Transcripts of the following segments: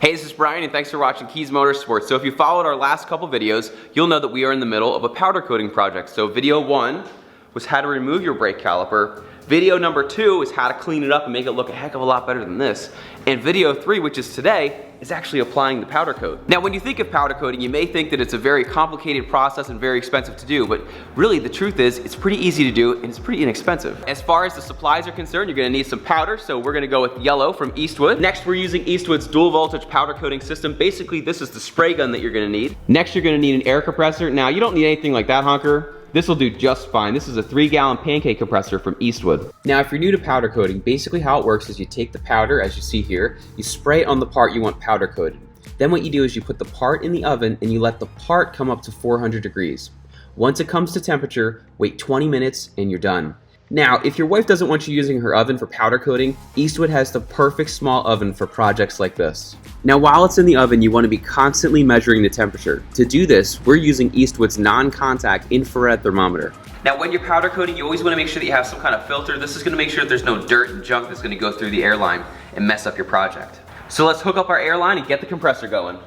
Hey, this is Bryan and thanks for watching Kies Motorsports. So if you followed our last couple videos, you'll know that we are in the middle of a powder coating project. So video 1 was how to remove your brake caliper. Video number 2 is how to clean it up and make it look a heck of a lot better than this. And video 3, which is today, is actually applying the powder coat. Now when you think of powder coating, you may think that it's a very complicated process and very expensive to do, but really the truth is it's pretty easy to do and it's pretty inexpensive. As far as the supplies are concerned, you're gonna need some powder, so we're gonna go with yellow from Eastwood. Next we're using Eastwood's dual voltage powder coating system. Basically this is the spray gun that you're gonna need. Next you're gonna need an air compressor. Now you don't need anything like that, honker. This will do just fine. This is a 3-gallon pancake compressor from Eastwood. Now, if you're new to powder coating, basically how it works is you take the powder, as you see here, you spray it on the part you want powder coated. Then what you do is you put the part in the oven and you let the part come up to 400 degrees. Once it comes to temperature, wait 20 minutes and you're done. Now, if your wife doesn't want you using her oven for powder coating, Eastwood has the perfect small oven for projects like this. Now, while it's in the oven, you want to be constantly measuring the temperature. To do this, we're using Eastwood's non-contact infrared thermometer. Now, when you're powder coating, you always want to make sure that you have some kind of filter. This is going to make sure that there's no dirt and junk that's going to go through the airline and mess up your project. So let's hook up our airline and get the compressor going.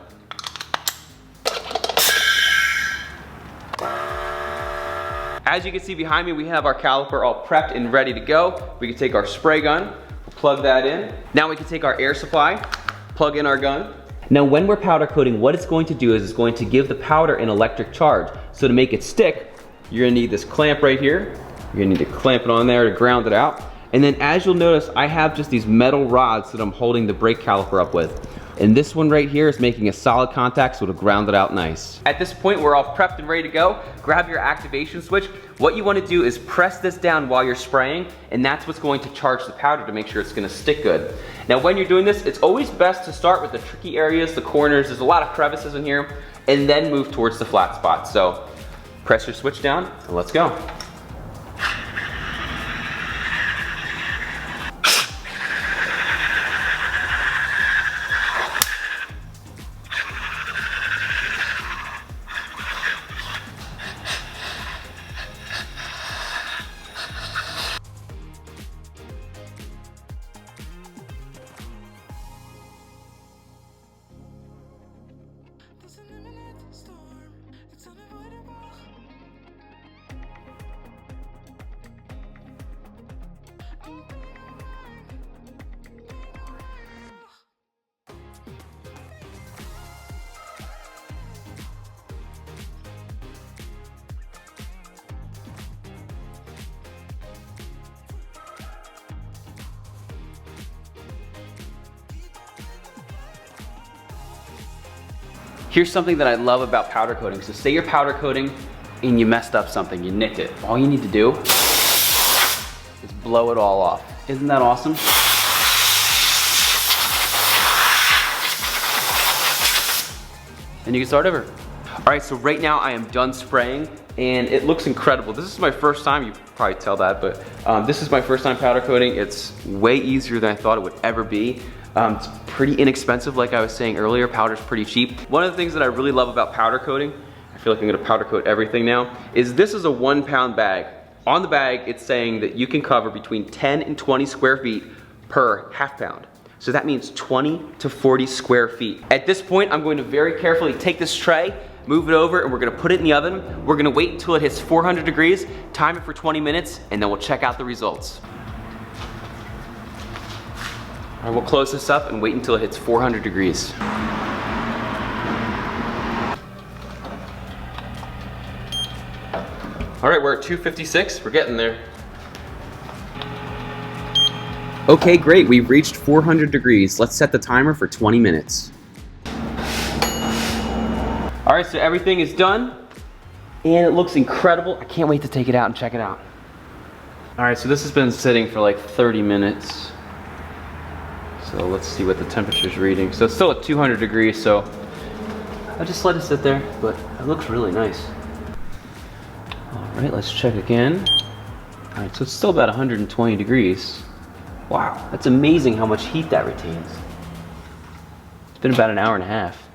As you can see behind me, we have our caliper all prepped and ready to go. We can take our spray gun, plug that in. Now we can take our air supply, plug in our gun. Now when we're powder coating, what it's going to do is it's going to give the powder an electric charge. So to make it stick, you're gonna need this clamp right here. You're gonna need to clamp it on there to ground it out. And then as you'll notice, I have just these metal rods that I'm holding the brake caliper up with. And this one right here is making a solid contact, so it'll ground it out nice. At this point, we're all prepped and ready to go. Grab your activation switch. What you want to do is press this down while you're spraying, and that's what's going to charge the powder to make sure it's going to stick good. Now when you're doing this, it's always best to start with the tricky areas, the corners. There's a lot of crevices in here, and then move towards the flat spots. So press your switch down, and let's go. Here's something that I love about powder coating. So say you're powder coating and you messed up something, you nicked it. All you need to do is blow it all off. Isn't that awesome? And you can start over. All right, so right now I am done spraying and it looks incredible. This is my first time, you probably tell that, but this is my first time powder coating. It's way easier than I thought it would ever be. It's pretty inexpensive, like I was saying earlier. Powder's pretty cheap. One of the things that I really love about powder coating, I feel like I'm gonna powder coat everything now, is this is a 1-pound bag. On the bag, it's saying that you can cover between 10 and 20 square feet per half pound. So that means 20 to 40 square feet. At this point, I'm going to very carefully take this tray, move it over, and we're gonna put it in the oven. We're gonna wait until it hits 400 degrees, time it for 20 minutes, and then we'll check out the results. All right, we'll close this up and wait until it hits 400 degrees. All right, we're at 256, we're getting there. Okay, great, we've reached 400 degrees. Let's set the timer for 20 minutes. All right, so everything is done and it looks incredible. I can't wait to take it out and check it out. All right, so this has been sitting for like 30 minutes. So let's see what the temperature's reading. So it's still at 200 degrees, so I'll just let it sit there, but it looks really nice. All right, let's check again. All right, so it's still about 120 degrees. Wow, that's amazing how much heat that retains. It's been about an hour and a half.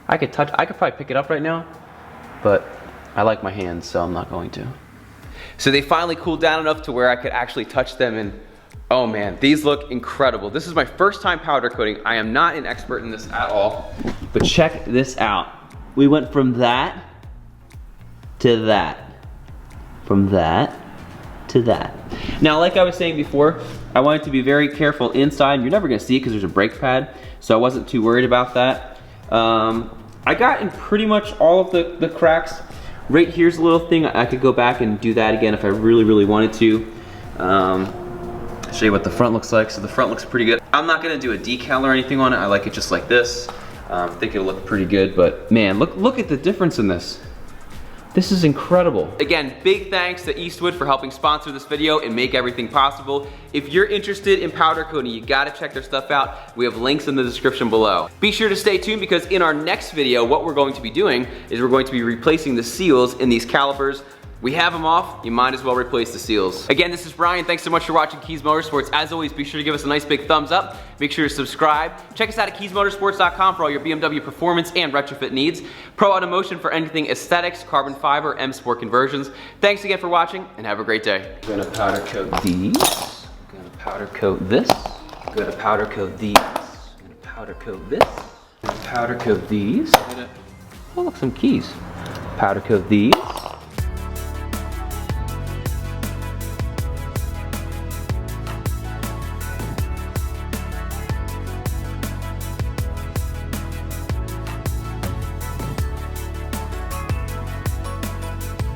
I could probably pick it up right now, but I like my hands, so I'm not going to. So they finally cooled down enough to where I could actually touch them, and Oh man, these look incredible. This is my first time powder coating. I am not an expert in this at all, but check this out. We went from that to that, from that to that. Now, like I was saying before, I wanted to be very careful inside. You're never gonna see it because there's a brake pad, so I wasn't too worried about that. I got in pretty much all of the cracks. Right here's a little thing. I could go back and do that again if I really, really wanted to. I'll show you what the front looks like. So the front looks pretty good. I'm not gonna do a decal or anything on it. I like it just like this. I think it'll look pretty good, but man, look at the difference in this. This is incredible. Again, big thanks to Eastwood for helping sponsor this video and make everything possible. If you're interested in powder coating, you gotta check their stuff out. We have links in the description below. Be sure to stay tuned because in our next video, what we're going to be doing is we're going to be replacing the seals in these calipers. We have them off, you might as well replace the seals. Again, this is Brian. Thanks so much for watching Kies Motorsports. As always, be sure to give us a nice big thumbs up. Make sure to subscribe. Check us out at kiesmotorsports.com for all your BMW performance and retrofit needs. Pro Automotion for anything aesthetics, carbon fiber, M Sport conversions. Thanks again for watching and have a great day. I'm gonna powder coat these. I'm gonna powder coat this. I'm gonna powder coat these. I'm gonna powder coat this. I'm gonna powder coat these. Oh, look, some keys. Powder coat these.